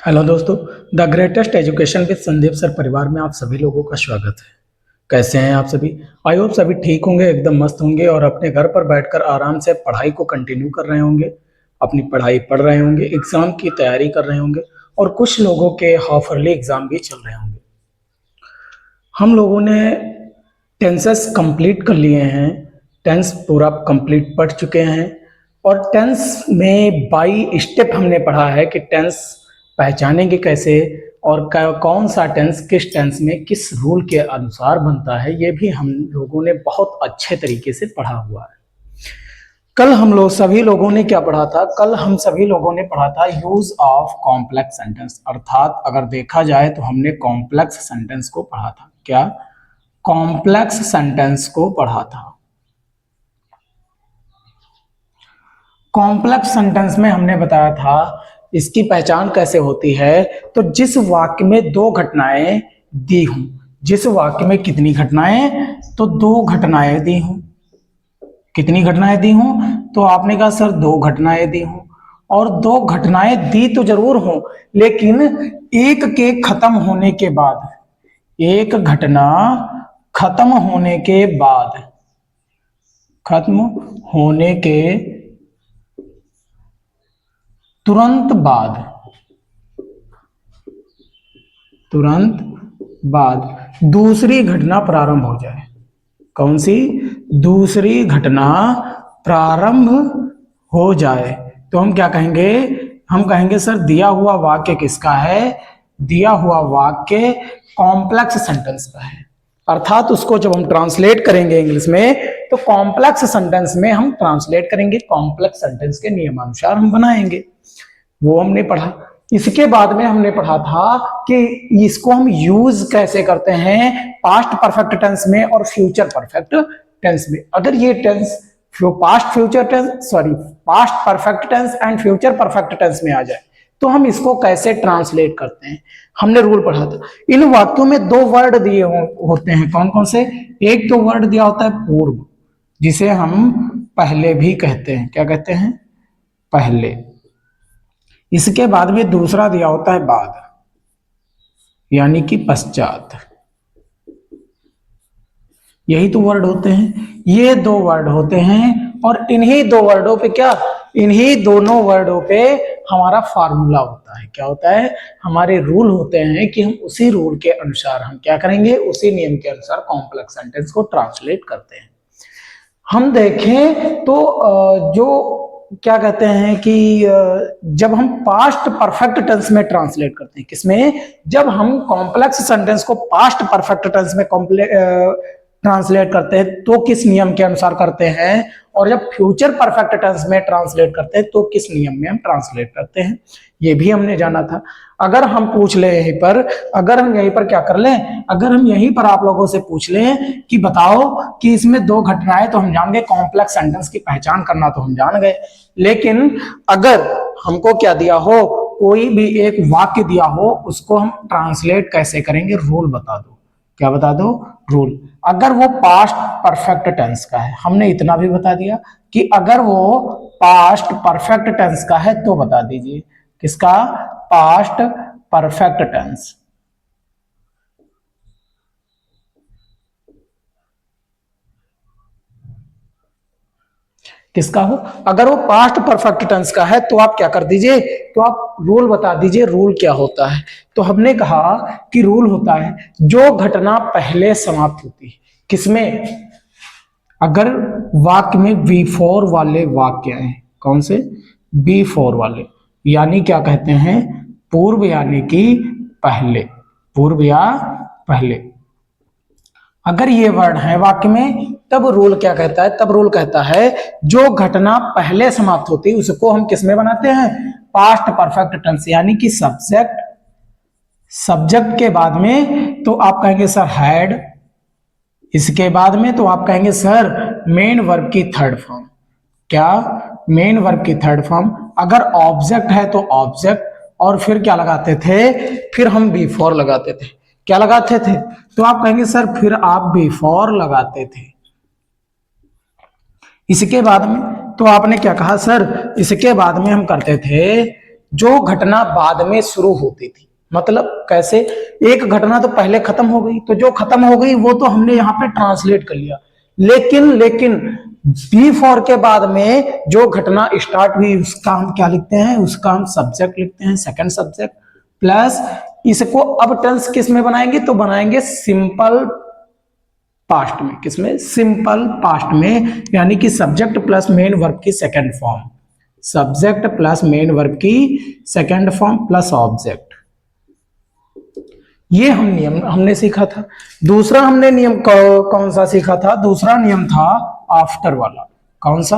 Hello दोस्तों। The greatest education with Sandeep sir परिवार में आप सभी लोगों का स्वागत है। कैसे हैं आप सभी? आई होप सभी ठीक होंगे, एकदम मस्त होंगे और अपने घर पर बैठकर आराम से पढ़ाई को कंटिन्यू कर रहे होंगे। अपनी पढ़ाई पढ़ रहे होंगे, एग्जाम की तैयारी कर रहे होंगे और कुछ लोगों के हाफ ईयरली एग्जाम भी चल रहे होंगे। हम लोगों ने टेंसेस कंप्लीट कर लिए हैं। टेंस पूरा कंप्लीट पढ़ चुके हैं और टेंस में बाई स्टेप हमने पढ़ा है कि टेंस पहचानेंगे कैसे और कौन सा टेंस किस टेंस में किस रूल के अनुसार बनता है, ये भी हम लोगों ने बहुत अच्छे तरीके से पढ़ा हुआ है। कल हम लोग सभी लोगों ने क्या पढ़ा था? कल हम सभी लोगों ने पढ़ा था यूज ऑफ कॉम्प्लेक्स सेंटेंस, अर्थात अगर देखा जाए तो हमने कॉम्प्लेक्स सेंटेंस को पढ़ा था। क्या? कॉम्प्लेक्स सेंटेंस को पढ़ा था। कॉम्प्लेक्स सेंटेंस में हमने बताया था इसकी पहचान कैसे होती है। तो जिस वाक्य में दो घटनाएं दी हूं, जिस वाक्य में कितनी घटनाएं? तो दो घटनाएं दी हूं। कितनी घटनाएं दी हूं? तो आपने कहा सर दो घटनाएं दी हूं। और दो घटनाएं दी तो जरूर हो, लेकिन एक के खत्म होने के बाद, एक घटना खत्म होने के बाद, खत्म होने के तुरंत बाद, तुरंत बाद दूसरी घटना प्रारंभ हो जाए। कौन सी? दूसरी घटना प्रारंभ हो जाए तो हम क्या कहेंगे? हम कहेंगे सर दिया हुआ वाक्य किसका है? दिया हुआ वाक्य कॉम्प्लेक्स सेंटेंस का है। अर्थात उसको जब हम ट्रांसलेट करेंगे इंग्लिश में, तो कॉम्प्लेक्स सेंटेंस में हम ट्रांसलेट करेंगे, कॉम्प्लेक्स सेंटेंस के नियमानुसार हम बनाएंगे। वो हमने पढ़ा। इसके बाद में हमने पढ़ा था कि इसको हम यूज कैसे करते हैं पास्ट परफेक्ट टेंस में और फ्यूचर परफेक्ट टेंस में। अगर ये tense past future tense past perfect tense and future perfect tense में आ जाए तो हम इसको कैसे ट्रांसलेट करते हैं, हमने रूल पढ़ा था। इन वाक्यों में दो वर्ड दिए होते हैं। कौन कौन से? एक तो वर्ड दिया होता है पूर्व, जिसे हम पहले भी कहते हैं। क्या कहते हैं? पहले। इसके बाद में दूसरा दिया होता है बाद, यानी कि पश्चात। यही तो वर्ड होते हैं, ये दो वर्ड होते हैं। और इन्हीं दो वर्डों पे क्या? इन्हीं दोनों वर्डों पे हमारा फार्मूला होता है। क्या होता है? हमारे रूल होते हैं कि हम उसी रूल के अनुसार हम क्या करेंगे, उसी नियम के अनुसार कॉम्प्लेक्स सेंटेंस को ट्रांसलेट करते हैं। हम देखें तो जो क्या कहते हैं कि जब हम पास्ट परफेक्ट टेंस में ट्रांसलेट करते हैं, किसमें? जब हम कॉम्प्लेक्स सेंटेंस को पास्ट परफेक्ट टेंस में ट्रांसलेट करते हैं तो किस नियम के अनुसार करते हैं, और जब फ्यूचर परफेक्ट टेंस में ट्रांसलेट करते हैं तो किस नियम में हम ट्रांसलेट करते हैं, ये भी हमने जाना था। अगर हम पूछ ले यहीं पर, अगर हम यहीं पर क्या कर लें, अगर हम यहीं पर आप लोगों से पूछ लें कि बताओ कि इसमें दो घटनाएं, तो हम जान गए कॉम्प्लेक्स सेंटेंस की पहचान करना तो हम जान गए। लेकिन अगर हमको क्या दिया हो, कोई भी एक वाक्य दिया हो, उसको हम ट्रांसलेट कैसे करेंगे, रूल बता दो। क्या बता दो? रूल। अगर वो पास्ट परफेक्ट टेंस का है, हमने इतना भी बता दिया कि अगर वो पास्ट परफेक्ट टेंस का है तो बता दीजिए। किसका? Past perfect tense. किसका हो? अगर वो पास्ट परफेक्ट टेंस का है तो आप क्या कर दीजिए, तो आप रूल बता दीजिए। रूल क्या होता है? तो हमने कहा कि रूल होता है जो घटना पहले समाप्त होती है। किसमें? अगर वाक्य में बिफोर वाले वाक्य हैं। कौन से? बिफोर वाले, यानी क्या कहते हैं? पूर्व, यानी कि पहले, पूर्व या पहले। अगर ये वर्ड है वाक्य में तब रूल क्या कहता है? तब रूल कहता है जो घटना पहले समाप्त होती है उसको हम किस में बनाते हैं? पास्ट परफेक्ट टेंस, यानी कि सब्जेक्ट, सब्जेक्ट के बाद में तो आप कहेंगे सर हैड, इसके बाद में तो आप कहेंगे सर मेन वर्ब की थर्ड फॉर्म। क्या? मेन वर्ब की थर्ड फॉर्म। अगर ऑब्जेक्ट है तो ऑब्जेक्ट, और फिर क्या लगाते थे? फिर हम बिफोर लगाते थे। क्या लगाते थे? तो आप कहेंगे सर फिर आप बिफोर लगाते थे। इसके बाद में तो आपने क्या कहा सर? इसके बाद में हम करते थे जो घटना बाद में शुरू होती थी। मतलब कैसे, एक घटना तो पहले खत्म हो गई, तो जो खत्म हो गई वो तो हमने यहाँ पे ट्रांसलेट कर लिया, लेकिन बिफोर के बाद में जो घटना स्टार्ट हुई उसका हम क्या लिखते हैं, उसका हम सब्जेक्ट लिखते हैं, सेकंड सब्जेक्ट, प्लस इसको अब टेंस किस में बनाएंगे, तो बनाएंगे सिंपल पास्ट में। किसमें, सिंपल पास्ट में, यानी कि सब्जेक्ट प्लस मेन वर्ब की second form, subject plus main verb की सेकंड फॉर्म प्लस ऑब्जेक्ट। ये हम नियम हमने सीखा था। दूसरा हमने नियम कौन सा सीखा था, दूसरा नियम था आफ्टर वाला। कौन सा,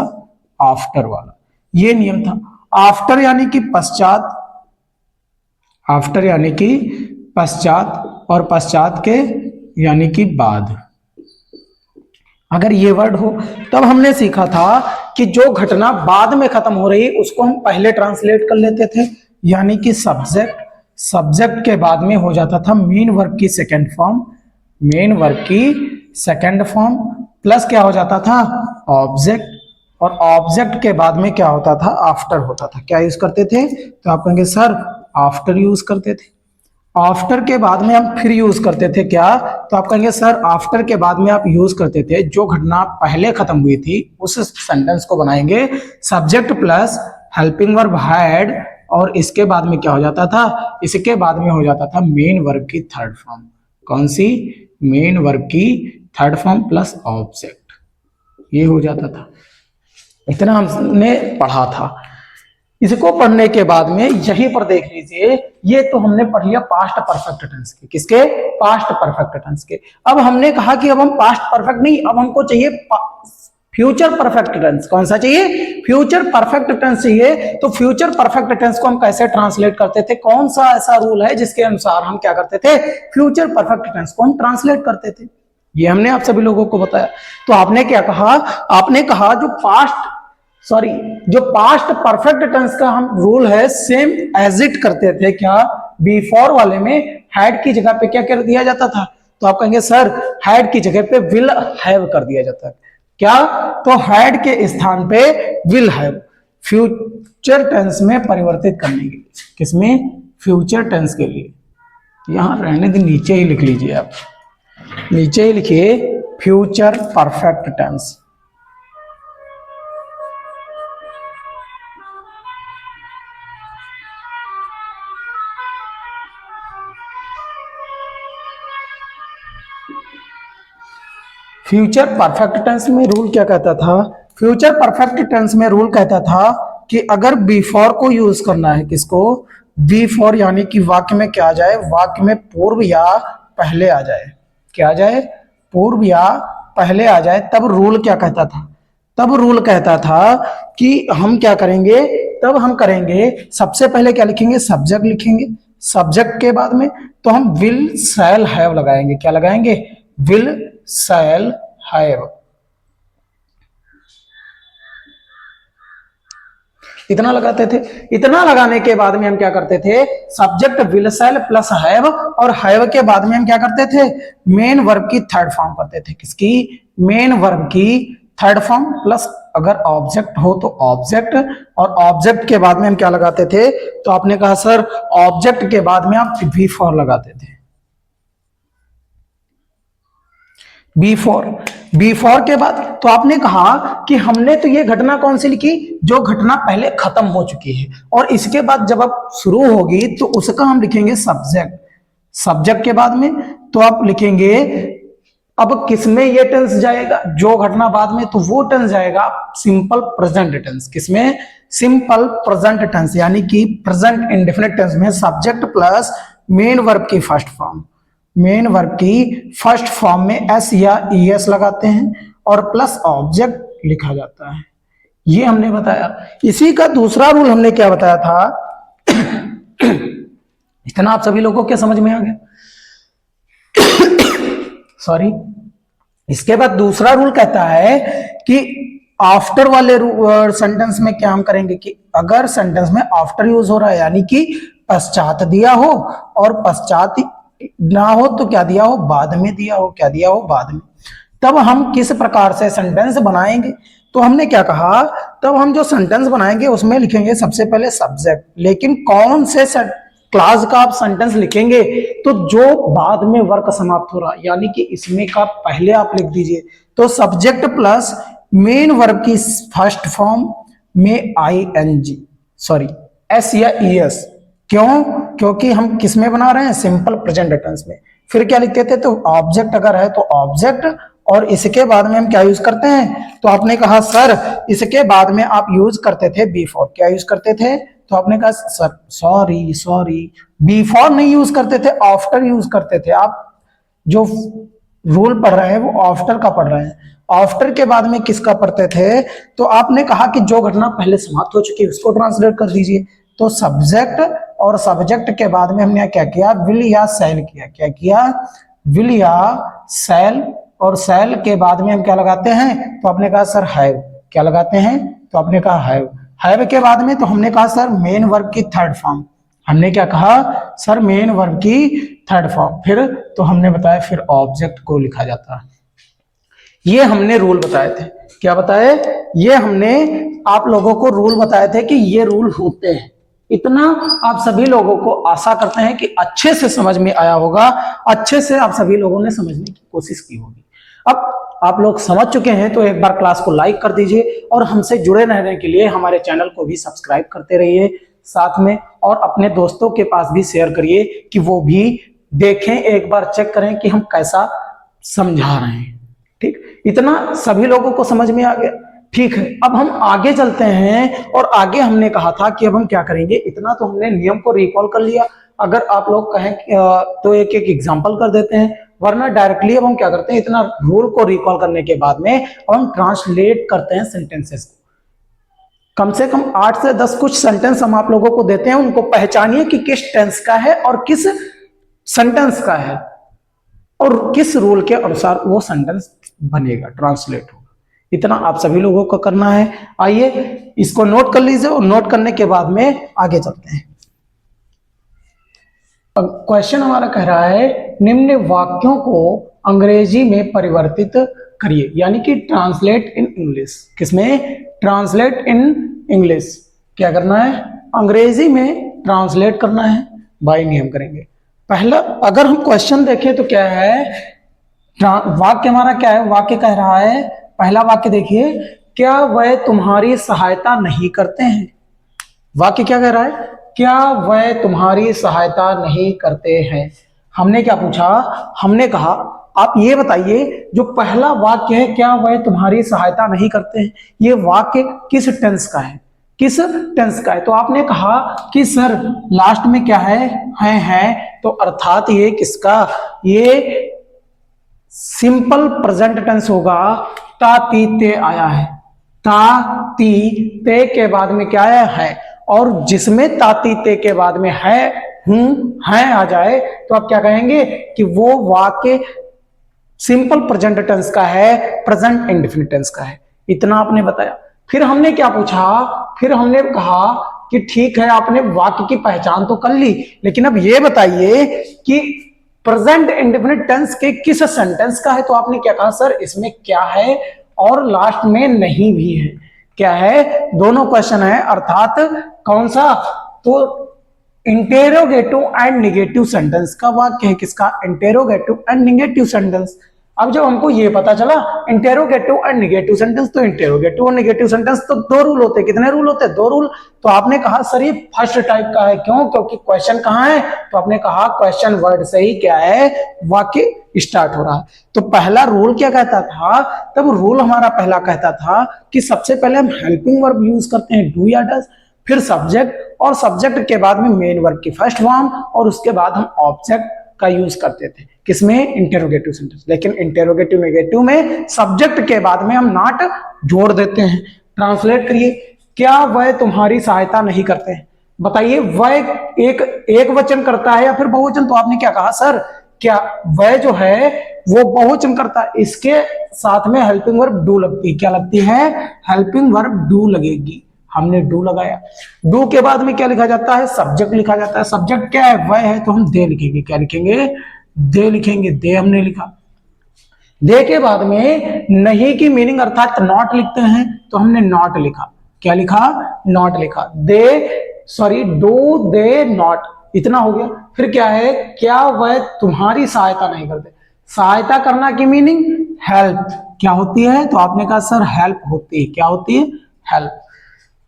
आफ्टर वाला। ये नियम था आफ्टर यानी कि पश्चात, आफ्टर यानी कि पश्चात, और पश्चात के यानी कि बाद। अगर ये वर्ड हो, तब हमने सीखा था कि जो घटना बाद में खत्म हो रही उसको हम पहले ट्रांसलेट कर लेते थे, यानी कि सब्जेक्ट, सब्जेक्ट के बाद में हो जाता था मेन वर्ब की सेकंड फॉर्म, मेन वर्ब की सेकंड फॉर्म, प्लस क्या हो जाता था, ऑब्जेक्ट, और ऑब्जेक्ट के बाद में क्या होता था, आफ्टर होता था। क्या यूज करते थे, तो आप कहेंगे सर आफ्टर यूज करते थे। आफ्टर के बाद में हम फिर यूज करते थे क्या, तो आप कहेंगे सर आफ्टर के बाद में आप यूज करते थे जो घटना पहले खत्म हुई थी उस सेंटेंस को बनाएंगे subject plus helping verb had, और इसके बाद में क्या हो जाता था, इसके बाद में हो जाता था मेन वर्ब की थर्ड फॉर्म। कौन सी, मेन वर्ब की थर्ड फॉर्म प्लस ऑब्जेक्ट, ये हो जाता था। इतना हमने पढ़ा था। इसको पढ़ने के बाद में यहीं पर देख लीजिए, ये तो हमने पढ़ लिया पास्ट परफेक्ट टेंस के, किसके, पास्ट परफेक्ट टेंस के। अब हमने कहा कि अब हम पास्ट परफेक्ट नहीं, अब हमको चाहिए फ्यूचर परफेक्ट टेंस। कौन सा चाहिए, फ्यूचर परफेक्ट टेंस चाहिए। तो फ्यूचर परफेक्ट टेंस को हम कैसे ट्रांसलेट करते थे, कौन सा ऐसा रूल है जिसके अनुसार हम क्या करते थे, फ्यूचर परफेक्ट टेंस को हम ट्रांसलेट करते थे, ये हमने आप सभी लोगों को बताया। तो आपने क्या कहा, आपने कहा जो पास्ट परफेक्ट टेंस का हम रूल है सेम एज इट करते थे। क्या, बिफोर वाले में हैड की जगह पे क्या कर दिया जाता था, तो आप कहेंगे सर हैड की जगह पे विल हैव कर दिया जाता है। क्या, तो हैड के स्थान पे विल हैव, फ्यूचर टेंस में परिवर्तित करने के लिए। किसमें, फ्यूचर टेंस के लिए। यहां रहने दिन नीचे ही लिख लीजिए, आप नीचे ही लिखिए future perfect tense. Future perfect tense में रूल क्या कहता था, फ्यूचर परफेक्ट टेंस में रूल कहता था कि अगर बिफोर को यूज करना है, किसको, बिफोर, यानी कि वाक्य में क्या आ जाए, वाक्य में पूर्व या पहले आ जाए, क्या आ जाए, पूर्व या पहले आ जाए, तब रूल क्या कहता था, तब रूल कहता था कि हम क्या करेंगे, तब हम करेंगे सबसे पहले क्या लिखेंगे, सब्जेक्ट लिखेंगे, सब्जेक्ट के बाद में तो हम विल शैल हैव लगाएंगे। क्या लगाएंगे, विल शैल हैव। इतना लगाते थे। इतना लगाने के बाद में हम क्या करते थे, subject will shell plus have, और हैव के बाद में हम क्या करते थे, मेन वर्ब की थर्ड फॉर्म करते थे। किसकी, मेन वर्ब की थर्ड फॉर्म, प्लस अगर ऑब्जेक्ट हो तो ऑब्जेक्ट, और ऑब्जेक्ट के बाद में हम क्या लगाते थे, तो आपने कहा सर ऑब्जेक्ट के बाद में आप बिफोर लगाते थे। बिफोर के बाद तो आपने कहा कि हमने तो ये घटना कौन सी लिखी, जो घटना पहले खत्म हो चुकी है, और इसके बाद जब अब शुरू होगी तो उसका हम लिखेंगे सब्जेक्ट। सब्जेक्ट के बाद में तो आप लिखेंगे, अब किसमें ये टेंस जाएगा, जो घटना बाद में, तो वो टेंस जाएगा सिंपल प्रेजेंट टेंस। किसमें, सिंपल प्रेजेंट टेंस, यानी कि प्रेजेंट इंडेफिनिट टेंस में सब्जेक्ट प्लस मेन वर्ब की फर्स्ट फॉर्म, मेन वर्ब की फर्स्ट फॉर्म में एस या ईएस लगाते हैं और प्लस ऑब्जेक्ट लिखा जाता है। ये हमने बताया। इसी का दूसरा रूल हमने क्या बताया था इतना आप सभी लोगों के समझ में आ गया सॉरी। इसके बाद दूसरा रूल कहता है कि आफ्टर वाले सेंटेंस में क्या हम करेंगे कि अगर सेंटेंस में आफ्टर यूज हो रहा है, यानी कि पश्चात दिया हो, और पश्चात ना हो तो क्या दिया हो, बाद में दिया हो। क्या दिया हो, बाद में। तब हम किस प्रकार से सेंटेंस बनाएंगे, तो हमने क्या कहा, तब हम जो सेंटेंस बनाएंगे उसमें लिखेंगे सबसे पहले सब्जेक्ट, लेकिन कौन से क्लास का आप सेंटेंस लिखेंगे, तो जो बाद में वर्क समाप्त हो रहा, यानी कि इसमें का पहले आप लिख दीजिए। तो सब्जेक्ट प्लस मेन वर्ब की फर्स्ट फॉर्म में ING, सॉरी S या ES। क्यों? क्योंकि हम किस में बना रहे हैं, सिंपल प्रेजेंट टेंस में। फिर क्या लिखते थे, तो ऑब्जेक्ट अगर है तो ऑब्जेक्ट, और इसके बाद में हम क्या यूज करते हैं, तो आपने कहा सर इसके बाद में आप यूज करते थे बिफोर। क्या यूज करते थे, तो आपने कहा सर सॉरी बिफोर नहीं यूज करते थे, आफ्टर यूज करते थे। आप जो रूल पढ़ रहे हैं वो आफ्टर का पढ़ रहे हैं। आफ्टर के बाद में किसका पढ़ते थे, तो आपने कहा कि जो घटना पहले समाप्त हो चुकी है उसको ट्रांसलेट कर दीजिए। तो सब्जेक्ट और सब्जेक्ट के बाद में हमने क्या किया, विल या सेल किया। क्या किया, विल या सेल, और सेल के बाद में हम क्या लगाते हैं, तो आपने कहा सर हैव। क्या लगाते हैं, तो आपने कहा हैव। हैव के बाद में तो हमने कहा सर मेन वर्ब की थर्ड फॉर्म। हमने क्या कहा, सर मेन वर्ब की थर्ड फॉर्म। फिर तो हमने बताया फिर ऑब्जेक्ट को लिखा जाता है। ये हमने रूल बताए थे। क्या बताए, ये हमने आप लोगों को रूल बताए थे कि ये रूल होते हैं। इतना आप सभी लोगों को आशा करते हैं कि अच्छे से समझ में आया होगा, अच्छे से आप सभी लोगों ने समझने की कोशिश की होगी। अब आप लोग समझ चुके हैं तो एक बार क्लास को लाइक कर दीजिए, और हमसे जुड़े रहने के लिए हमारे चैनल को भी सब्सक्राइब करते रहिए साथ में, और अपने दोस्तों के पास भी शेयर करिए कि वो भी देखें, एक बार चेक करें कि हम कैसा समझा रहे हैं। ठीक, इतना सभी लोगों को समझ में आ गया। ठीक है, अब हम आगे चलते हैं, और आगे हमने कहा था कि अब हम क्या करेंगे, इतना तो हमने नियम को रिकॉल कर लिया। अगर आप लोग कहें तो एक एक एग्जांपल कर देते हैं, वरना डायरेक्टली अब हम क्या करते हैं, इतना रूल को रिकॉल करने के बाद में अब हम ट्रांसलेट करते हैं सेंटेंसेस को। कम से कम 8 से 10 कुछ सेंटेंस हम आप लोगों को देते हैं, उनको पहचानिए कि किस टेंस का है और किस सेंटेंस का है, और किस रूल के अनुसार वो सेंटेंस बनेगा, ट्रांसलेट होगा। इतना आप सभी लोगों को करना है। आइए इसको नोट कर लीजिए, और नोट करने के बाद में आगे चलते हैं। अब क्वेश्चन हमारा कह रहा है, निम्न वाक्यों को अंग्रेजी में परिवर्तित करिए, यानी कि ट्रांसलेट इन इंग्लिश। किसमें, ट्रांसलेट इन इंग्लिश। क्या करना है, अंग्रेजी में ट्रांसलेट करना है, बाय नियम करेंगे। पहला अगर हम क्वेश्चन देखें तो क्या है, वाक्य हमारा क्या है, वाक्य कह रहा है, पहला वाक्य देखिए, क्या वह तुम्हारी सहायता नहीं करते हैं। वाक्य क्या कह रहा है, क्या वह तुम्हारी सहायता नहीं करते हैं। हमने क्या पूछा, हमने कहा आप ये बताइए, जो पहला वाक्य है क्या वह तुम्हारी सहायता नहीं करते हैं, ये वाक्य किस टेंस का है, किस टेंस का है। तो आपने कहा कि सर लास्ट में क्या है, तो अर्थात ये किसका, ये सिंपल प्रेजेंट टेंस होगा। ता ती ते आया है, ता ती ते के बाद में क्या है, और जिसमें ताती ते के बाद में है, हूं, है आ जाए, तो आप क्या कहेंगे कि वो वाक्य सिंपल प्रेजेंट टेंस का है, प्रेजेंट इंडेफिनिट टेंस का है। इतना आपने बताया। फिर हमने क्या पूछा, फिर हमने कहा कि ठीक है आपने वाक्य की पहचान तो कर ली, लेकिन अब ये बताइए कि प्रेजेंट इंडेफिनिट टेंस के किस सेंटेंस का है। तो आपने क्या कहा, सर इसमें क्या है और लास्ट में नहीं भी है। क्या है, दोनों क्वेश्चन है, अर्थात कौन सा, तो इंटेरोगेटिव एंड निगेटिव सेंटेंस का वाक्य है। किसका, इंटेरोगेटिव एंड निगेटिव सेंटेंस। अब जब हमको ये पता चला इंटेरोगेटिव एंड निगेटिव सेंटेंस, तो इंटेरोगेटिव और निगेटिव सेंटेंस तो दो रूल होते हैं। कितने रूल होते हैं, दो रूल। तो आपने कहा सर ये फर्स्ट टाइप का है, क्यों, क्योंकि क्वेश्चन कहाँ है, तो आपने कहा क्वेश्चन वर्ड से ही क्या है, वाक्य स्टार्ट हो रहा है। तो पहला रूल क्या कहता था, तब रूल हमारा पहला कहता था कि सबसे पहले हम हेल्पिंग वर्ब यूज करते हैं, डू या डज, फिर सब्जेक्ट, और सब्जेक्ट के बाद में मेन वर्ब की फर्स्ट फॉर्म, और उसके बाद हम ऑब्जेक्ट का यूज करते थे। किसमें, इंटेरोगेटिव सेंटेंस। लेकिन इंटेरोगेटिव नेगेटिव में सब्जेक्ट के बाद में हम नॉट जोड़ देते हैं। ट्रांसलेट करिए, क्या वह तुम्हारी सहायता नहीं करते हैं। बताइए वह एक वचन करता है या फिर बहुवचन। तो आपने क्या कहा, सर क्या वह जो है वो बहुवचन करता है, इसके साथ में हेल्पिंग वर्ब डू लगती है। क्या लगती है, हेल्पिंग वर्ब डू लगेगी। हमने डू लगाया। डू के बाद में क्या लिखा जाता है, सब्जेक्ट लिखा जाता है। सब्जेक्ट क्या है, वह है, तो हम दे लिखेंगे। क्या लिखेंगे, दे लिखेंगे, दे हमने लिखा। दे के बाद में नहीं की मीनिंग अर्थात नॉट लिखते हैं, तो हमने नॉट लिखा। क्या लिखा? नॉट लिखा। डू दे नॉट, इतना हो गया। फिर क्या है? क्या वह तुम्हारी सहायता नहीं करते? सहायता करना की मीनिंग हेल्प क्या होती है? तो आपने कहा सर हेल्प होती है। क्या होती है? हेल्प।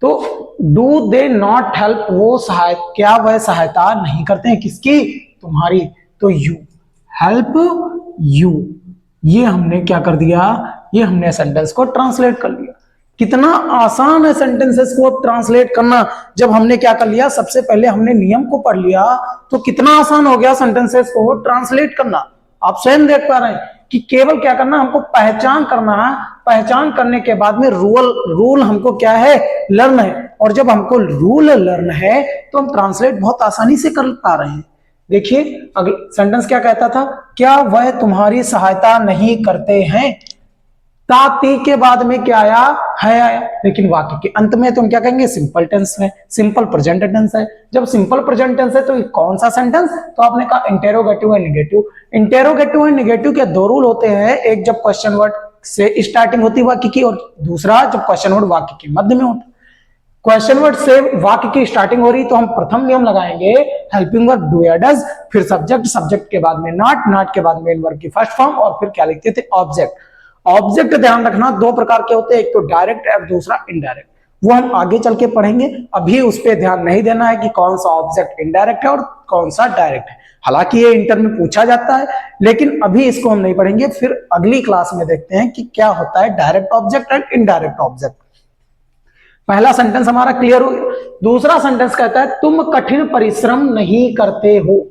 तो डू दे नॉट हेल्प, वो सहायता, क्या वह सहायता नहीं करते हैं? किसकी? तुम्हारी। तो यू, हेल्प यू, ये हमने क्या कर दिया? ये हमने सेंटेंस को ट्रांसलेट कर लिया। कितना आसान है सेंटेंसेस को ट्रांसलेट करना। जब हमने क्या कर लिया, सबसे पहले हमने नियम को पढ़ लिया, तो कितना आसान हो गया सेंटेंसेस को ट्रांसलेट करना। आप स्वयं देख पा रहे हैं कि केवल क्या करना, हमको पहचान करना है। पहचान करने के बाद में रूल हमको क्या है? लर्न है। और जब हमको रूल लर्न है तो हम ट्रांसलेट बहुत आसानी से कर पा रहे हैं। देखिए अगला सेंटेंस क्या कहता था? क्या वह तुम्हारी सहायता नहीं करते हैं? ताती के बाद में क्या आया? है आया। लेकिन वाक्य के अंत में तुम क्या कहेंगे? सिंपल टेंस है, सिंपल प्रेजेंट टेंस है। जब सिंपल प्रेजेंट टेंस है तो कौन सा सेंटेंस? तो आपने कहा इंटेरोगेटिव है निगेटिव। इंटेरोगेटिव है निगेटिव के दो रूल होते हैं, एक जब क्वेश्चन वर्ड से स्टार्टिंग होती है वाक्य की, और दूसरा जब क्वेश्चन वर्ड वाक्य के मध्य में होता है। क्वेश्चन वर्ड से वाक्य की स्टार्टिंग हो रही तो हम प्रथम नियम लगाएंगे, हेल्पिंग वर्ब डू या डज, फिर सब्जेक्ट, सब्जेक्ट के बाद में नॉट, नॉट के बाद मेन वर्ब की फर्स्ट फॉर्म, और फिर क्या लिखते थे? ऑब्जेक्ट। ऑब्जेक्ट ध्यान रखना दो प्रकार के होते हैं, एक तो डायरेक्ट और दूसरा इनडायरेक्ट। वो हम आगे चल के पढ़ेंगे, अभी उस पर ध्यान नहीं देना है कि कौन सा ऑब्जेक्ट इनडायरेक्ट है और कौन सा डायरेक्ट है। हालांकि ये इंटर में पूछा जाता है, लेकिन अभी इसको हम नहीं पढ़ेंगे, फिर अगली क्लास में देखते हैं कि क्या होता है direct object and indirect object. पहला सेंटेंस हमारा क्लियर हो गया। दूसरा सेंटेंस कहता है तुम कठिन परिश्रम नहीं करते हो।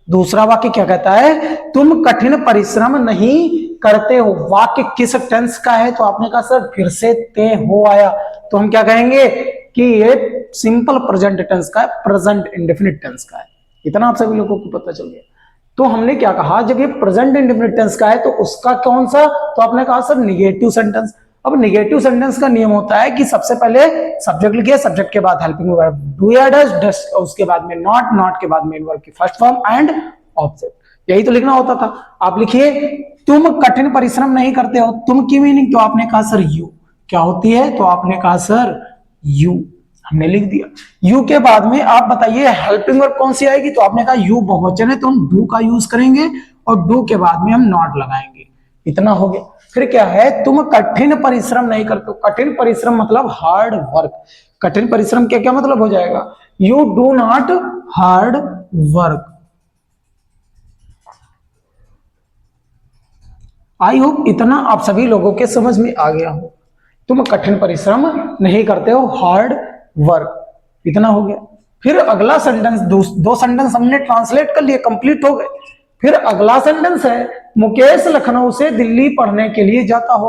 दूसरा वाक्य क्या कहता है? तुम कठिन परिश्रम नहीं करते हो। वाक्य किस टेंस का है? तो आपने कहा सर फिर से ते हो आया, तो हम क्या कहेंगे कि ये सिंपल प्रेजेंट टेंस का है, प्रेजेंट इंडेफिनिट टेंस का है। इतना आप सभी लोगों को पता चल गया। तो हमने क्या कहा, जब ये प्रेजेंट इंडेफिनिट टेंस का है तो उसका कौन सा? तो आपने कहा सर निगेटिव सेंटेंस। अब निगेटिव सेंटेंस का नियम होता है कि सबसे पहले सब्जेक्ट लिखिए, सब्जेक्ट के बाद हेल्पिंग वर्ब डू या डज, डज उसके बाद में नॉट, नॉट के बाद मेन वर्ब की फर्स्ट फॉर्म एंड ऑब्जेक्ट। यही तो लिखना होता था। आप लिखिए तुम कठिन परिश्रम नहीं करते हो। तुम की मीनिंग तो आपने कहा सर यू क्या होती है? तो आपने कहा सर यू, हमने लिख दिया। यू के बाद में आप बताइए हेल्पिंग वर्ब कौन सी आएगी? तो आपने कहा यू बहुवचन है तो हम डू का यूज करेंगे, और डू के बाद में हम नॉट लगाएंगे। इतना हो गया। फिर क्या है? तुम कठिन परिश्रम नहीं करते। कठिन परिश्रम मतलब हार्ड वर्क। कठिन परिश्रम क्या क्या मतलब हो जाएगा? You do not hard work. I hope इतना आप सभी लोगों के समझ में आ गया हो। तुम कठिन परिश्रम नहीं करते हो, हार्ड वर्क। इतना हो गया। फिर अगला सेंटेंस, दो सेंटेंस हमने ट्रांसलेट कर लिए, कंप्लीट हो गए। फिर अगला सेंटेंस है मुकेश लखनऊ से दिल्ली पढ़ने के लिए जाता हो।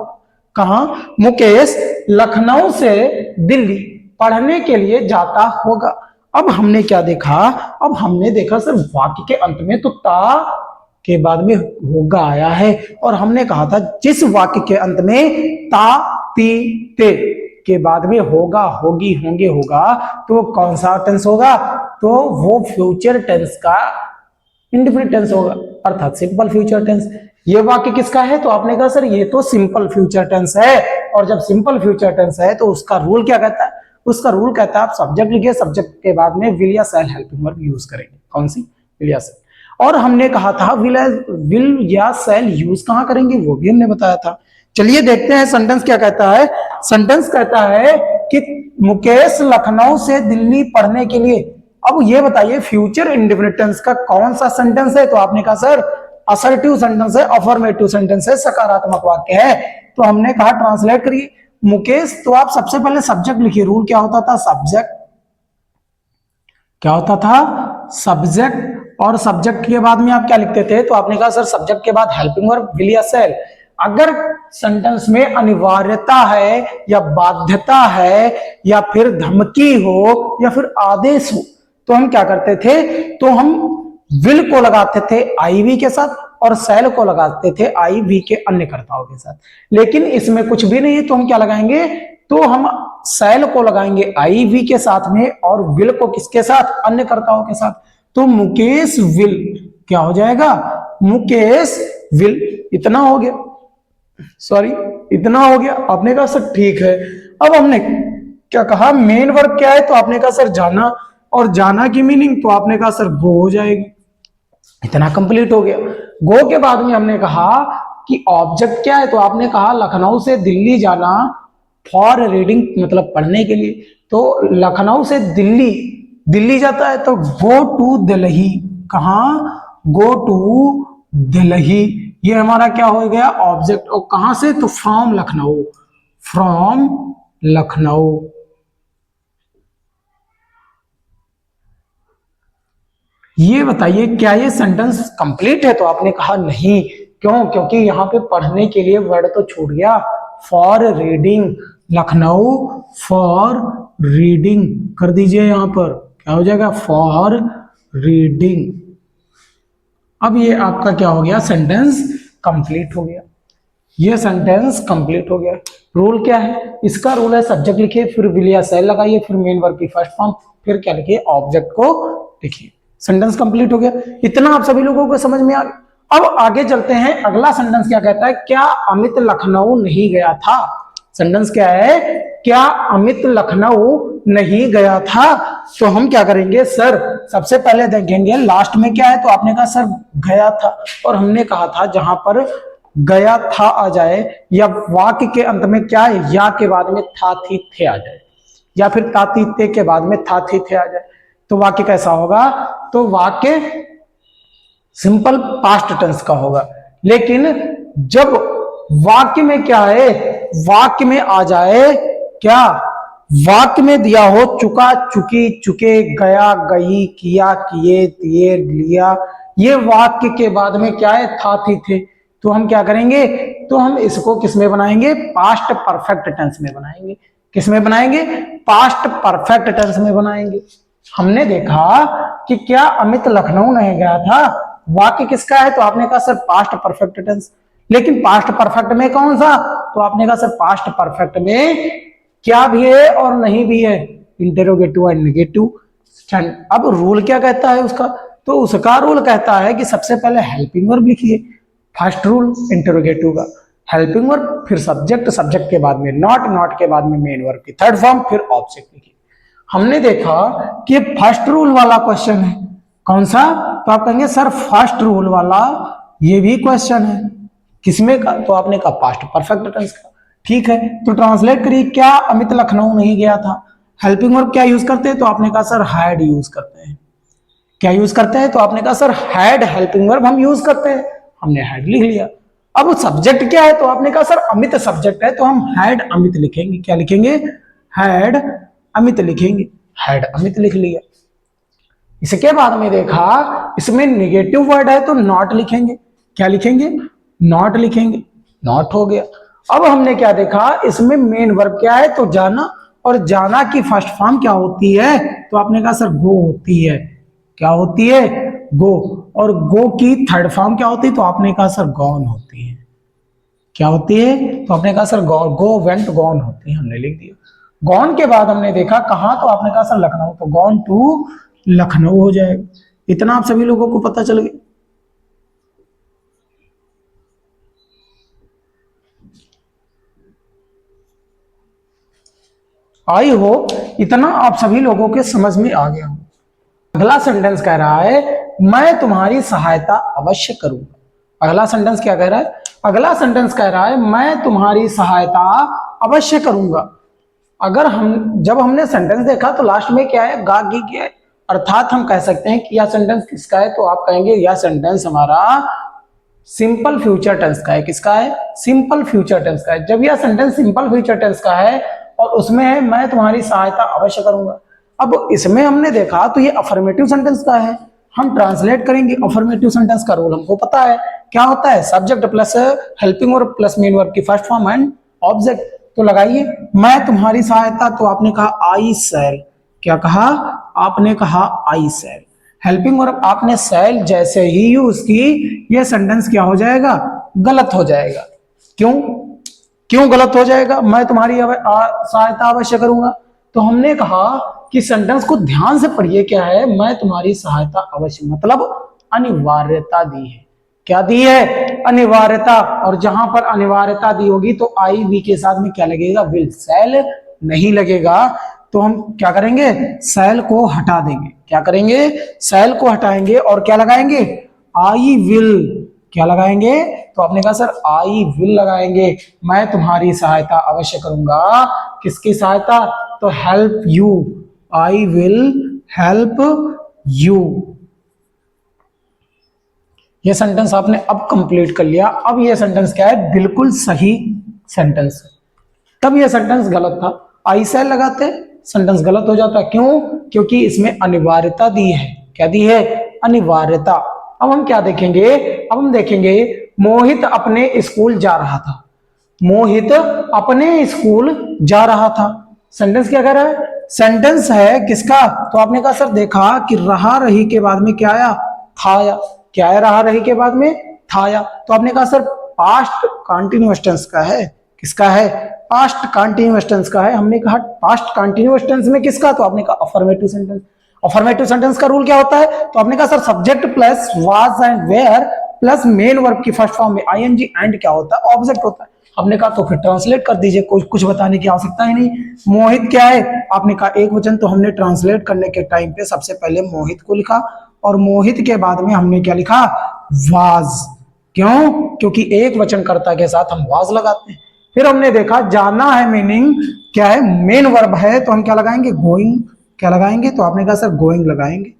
कहां? मुकेश लखनऊ से दिल्ली पढ़ने के लिए जाता होगा। अब हमने क्या देखा? अब हमने देखा सर वाक्य के अंत में तो ता के बाद में होगा आया है, और हमने कहा था जिस वाक्य के अंत में ता ती ते के बाद में होगा, होगी, होंगे, होगा, तो कौन सा टेंस होगा? तो वो फ्यूचर टेंस का इंडेफिनिट टेंस होगा, अर्थात सिंपल फ्यूचर टेंस। ये वाक्य किसका है? तो आपने कहा सर ये तो सिंपल फ्यूचर टेंस है, और जब सिंपल फ्यूचर टेंस है तो उसका रूल क्या कहता है? उसका रूल कहता है आप सब्जेक्ट लिखिए, सब्जेक्ट के बाद में विल या शैल हेल्पिंग वर्ब यूज करेंगे। कौन सी? विल या शैल। और हमने कहा था विल या शैल यूज कहां करेंगे, वो भी हमने बताया था। चलिए देखते हैं सेंटेंस क्या कहता है। सेंटेंस कहता है कि मुकेश लखनऊ से दिल्ली पढ़ने के लिए। अब ये बताइए फ्यूचर इंडेफिनिट टेंस का कौन सा सेंटेंस है? तो आपने कहा सर असर्टिव सेंटेंस है, अफर्मेटिव सेंटेंस है, सकारात्मक वाक्य है। तो हमने कहा ट्रांसलेट करिए मुकेश, तो आप सबसे पहले सब्जेक्ट लिखिए। रूल क्या होता था? सब्जेक्ट क्या होता था? सब्जेक्ट। और सब्जेक्ट के बाद में आप क्या लिखते थे? तो आपने कहा सर सब्जेक्ट के बाद हेल्पिंग वर्ब विल या शैल। अगर सेंटेंस में अनिवार्यता है या बाध्यता है या फिर धमकी हो या फिर आदेश हो तो हम क्या करते थे? तो हम विल को लगाते थे आईवी के साथ और शैल को लगाते थे आईवी के अन्य कर्ताओं के साथ। लेकिन इसमें कुछ भी नहीं है तो हम क्या लगाएंगे? तो हम शैल को लगाएंगे आईवी के साथ में और विल को किसके साथ? अन्य कर्ताओं के साथ। तो मुकेश विल क्या हो जाएगा? मुकेश विल। इतना हो गया। सॉरी, इतना हो गया। आपने कहा सर ठीक है। अब हमने क्या कहा, मेन वर्ब क्या है, तो आपने कहा सर जाना, और जाना की मीनिंग तो आपने कहा सर गो हो जाएगी। इतना कंप्लीट हो गया। गो के बाद में हमने कहा कि ऑब्जेक्ट क्या है, तो आपने कहा लखनऊ से दिल्ली जाना फॉर रीडिंग, मतलब पढ़ने के लिए। तो लखनऊ से दिल्ली, दिल्ली जाता है तो गो टू दिल्ली। कहा, गो टू दिल्ली। ये हमारा क्या हो गया, ऑब्जेक्ट। और कहां से, तो फ्रॉम लखनऊ, फ्रॉम लखनऊ। ये बताइए क्या ये सेंटेंस कंप्लीट है, तो आपने कहा नहीं। क्यों, क्योंकि यहाँ पे पढ़ने के लिए वर्ड तो छूट गया, for reading. Lucknow for reading कर दीजिए, यहां पर क्या हो जाएगा, फॉर रीडिंग। अब ये आपका क्या हो गया, सेंटेंस कंप्लीट हो गया। ये सेंटेंस कंप्लीट हो गया। रूल क्या है इसका, रूल है सब्जेक्ट लिखिए, फिर विल या शैल लगाइए, फिर मेन वर्ब की फर्स्ट फॉर्म, फिर क्या लिखिए, ऑब्जेक्ट को लिखिए। सेंटेंस कंप्लीट हो गया। इतना आप सभी लोगों को समझ में आ गया। अब आगे चलते हैं, अगला सेंटेंस क्या कहता है, क्या अमित लखनऊ नहीं गया था। सेंटेंस क्या है, क्या अमित लखनऊ नहीं गया था। तो हम क्या करेंगे सर, सबसे पहले देखेंगे लास्ट में क्या है, तो आपने कहा सर गया था, और हमने कहा था जहां पर गया था आ जाए, या वाक्य के अंत में क्या है, या के बाद में था थी थे आ जाए, या फिर ताती ते के बाद में था थी थे आ जाए, तो वाक्य कैसा होगा, तो वाक्य सिंपल पास्ट टेंस का होगा। लेकिन जब वाक्य में क्या है, वाक्य में आ जाए क्या, वाक्य में दिया हो चुका चुकी चुके गया गई किया किए दिए लिया, ये वाक्य के बाद में क्या है, था थी थे, तो हम क्या करेंगे, तो हम इसको किस में बनाएंगे, पास्ट परफेक्ट टेंस में बनाएंगे। किस में बनाएंगे, पास्ट परफेक्ट टेंस में बनाएंगे। हमने देखा कि क्या अमित लखनऊ नहीं गया था, वाक्य किसका है, तो आपने कहा सर पास्ट परफेक्ट टेंस। लेकिन पास्ट परफेक्ट में कौन सा, तो आपने कहा सर पास्ट परफेक्ट में क्या भी है और नहीं भी है, इंटेरोगेटिव एंड नेगेटिव। अब रूल क्या कहता है उसका, तो उसका रूल कहता है कि सबसे पहले हेल्पिंग वर्ब लिखिए। फर्स्ट रूल इंटेरोगेटिव का, हेल्पिंग वर्ब, फिर सब्जेक्ट, सब्जेक्ट के बाद में नॉट, नॉट के बाद में मेन वर्ब की थर्ड फॉर्म, फिर ऑब्जेक्ट लिखिए। हमने देखा कि फर्स्ट रूल वाला क्वेश्चन है, कौन सा, तो आप कहेंगे सर फर्स्ट रूल वाला ये भी क्वेश्चन है, किसमें का, तो आपने कहा पास्ट परफेक्ट टेंस का। ठीक है, तो ट्रांसलेट करिए, क्या अमित लखनऊ नहीं गया था। हेल्पिंग वर्ब क्या यूज करते हैं, तो आपने कहा सर हैड यूज करते हैं। क्या यूज करते हैं, तो आपने कहा सर हैड, हेल्पिंग वर्ब हम यूज करते हैं, हमने हैड लिख लिया। अब सब्जेक्ट क्या है, तो आपने कहा सर अमित सब्जेक्ट है, तो हम हैड अमित लिखेंगे। क्या लिखेंगे, हैड अमित लिखेंगे, हैड अमित लिख लिया। इसके बाद में देखा इसमें निगेटिव वर्ड है, तो नॉट लिखेंगे। क्या लिखेंगे, नॉट लिखेंगे, नॉट हो गया। अब हमने क्या देखा, इसमें मेन वर्ब क्या है, तो जाना, और जाना की फर्स्ट फॉर्म क्या होती है, तो आपने कहा सर गो होती है। क्या होती है, गो। और गो की थर्ड फॉर्म क्या होती है, तो आपने कहा सर गॉन होती है। क्या होती है, तो आपने कहा सर गो वेंट गॉन होती है, हमने लिख दिया। गॉन के बाद हमने देखा कहां, तो आपने कहा सर लखनऊ, तो गॉन टू लखनऊ हो जाएगा। इतना आप सभी लोगों को पता चल गया। आई हो इतना आप सभी लोगों के समझ में आ गया। अगला सेंटेंस कह रहा है मैं तुम्हारी सहायता अवश्य करूंगा। अगला सेंटेंस क्या कह रहा है, अगला सेंटेंस कह रहा है मैं तुम्हारी सहायता अवश्य करूंगा। अगर हम जब हमने सेंटेंस देखा तो लास्ट में क्या है, गा गी क्या है, अर्थात हम कह सकते हैं कि यह सेंटेंस किसका है, तो आप कहेंगे यह सेंटेंस हमारा सिंपल फ्यूचर टेंस का है। किसका है, सिंपल फ्यूचर टेंस का है। जब यह सेंटेंस सिंपल फ्यूचर टेंस का है और उसमें है मैं तुम्हारी सहायता अवश्य करूंगा, अब इसमें हमने देखा तो ये अफर्मेटिव सेंटेंस का है। हम ट्रांसलेट करेंगे, अफर्मेटिव सेंटेंस का रूल हमको पता है क्या होता है, subject plus helping verb plus main verb की फर्स्ट फॉर्म एंड ऑब्जेक्ट। तो लगाइए मैं तुम्हारी सहायता, तो आपने कहा आई शैल। क्या कहा, आपने कहा आई शैल। हेल्पिंग वर्ब आपने शैल जैसे ही यूज की, ये सेंटेंस क्या हो जाएगा, गलत हो जाएगा। क्यों, क्यों गलत हो जाएगा, मैं तुम्हारी सहायता अवश्य करूंगा। तो हमने कहा कि सेंटेंस को ध्यान से पढ़िए, क्या है, मैं तुम्हारी सहायता अवश्य मतलब अनिवार्यता दी है। क्या दी है? अनिवार्यता। और जहां पर अनिवार्यता दी होगी तो आई वी के साथ में क्या लगेगा? विल। सेल नहीं लगेगा तो हम क्या करेंगे? सेल को हटा देंगे। क्या करेंगे? सेल को हटाएंगे और क्या लगाएंगे? I will. क्या लगाएंगे? तो आपने कहा सर आई विल लगाएंगे। मैं तुम्हारी सहायता अवश्य करूंगा। किसकी सहायता? तो help you. I will help you. ये सेंटेंस आपने अब कंप्लीट कर लिया। अब ये सेंटेंस क्या है? बिल्कुल सही सेंटेंस है। तब ये सेंटेंस गलत था, आई सेल लगाते सेंटेंस गलत हो जाता। क्यों? क्योंकि इसमें अनिवार्यता दी है। क्या दी है? अनिवार्यता। अब हम क्या देखेंगे? अब हम देखेंगे मोहित अपने स्कूल जा रहा था। मोहित अपने स्कूल जा रहा था। सेंटेंस क्या कर रहा है? सेंटेंस है किसका? तो आपने कहा सर देखा कि रहा रही के बाद में क्या आया? था आया। क्या है? रहा रही के बाद में था आया। तो आपने कहा सर पास्ट कंटीन्यूअस टेंस का है। किसका है? पास्ट कंटीन्यूअस टेंस का है। हमने कहा पास्ट कंटीन्यूअस टेंस में किसका? तो आपने कहा अफर्मेटिव सेंटेंस। अफर्मेटिव सेंटेंस का रूल क्या होता है? तो आपने कहा sir subject plus was and were plus main verb की फर्स्ट फॉर्म में आईएनजी एंड क्या होता है? ऑब्जेक्ट होता है। हमने कहा तो फिर ट्रांसलेट कर दीजिए, कुछ बताने की आवश्यकता ही नहीं। मोहित क्या है? आपने कहा एक वचन, तो हमने ट्रांसलेट करने के टाइम पे सबसे पहले मोहित को लिखा और मोहित के बाद में हमने क्या लिखा? वाज। क्यों? क्योंकि एक वचन कर्ता के साथ हम वाज लगाते हैं। फिर हमने देखा जाना है मीनिंग क्या है? मेन वर्ब है, तो हम क्या लगाएंगे? गोइंग। क्या लगाएंगे? तो आपने कहा सर गोइंग लगाएंगे।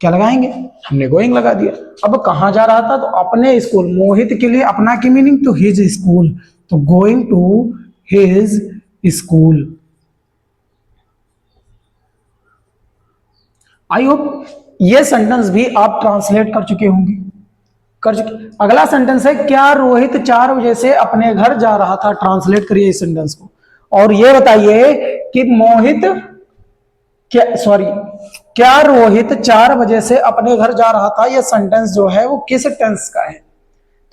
क्या लगाएंगे? हमने गोइंग लगा दिया। अब कहां जा रहा था? तो अपने स्कूल। मोहित के लिए अपना की मीनिंग तो हिज स्कूल, तो going to his school. I hope ये सेंटेंस भी आप ट्रांसलेट कर चुके होंगे। कर चुके। अगला सेंटेंस है क्या रोहित 4 बजे से अपने घर जा रहा था? ट्रांसलेट करिए इस सेंटेंस को और ये बताइए कि मोहित क्या रोहित 4 बजे से अपने घर जा रहा था? यह सेंटेंस जो है वो किस टेंस का है?